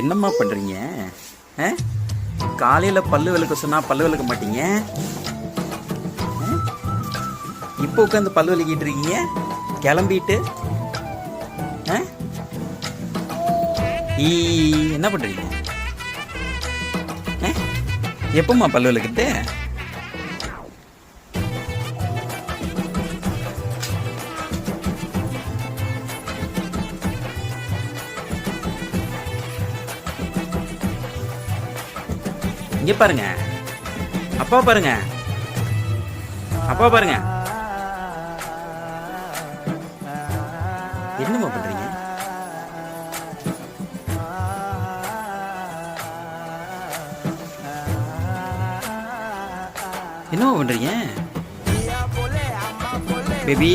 என்னம்மா பண்ணுறீங்க? காலையில் பல்லு விளக்க சொன்னால் பல்லு விளக்க மாட்டீங்க. இப்போ உட்காந்து பல்லு விளக்கிட்டு இருக்கீங்க கிளம்பிட்டு. என்ன பண்ணுறீங்க? எப்போம்மா பல்லு விளக்குறது? இங்க பாருங்க, அப்பா பாருங்க, அப்பா பாருங்க. என்னம்மா பண்றீங்க? என்னம்மா பண்றீங்க பேபி?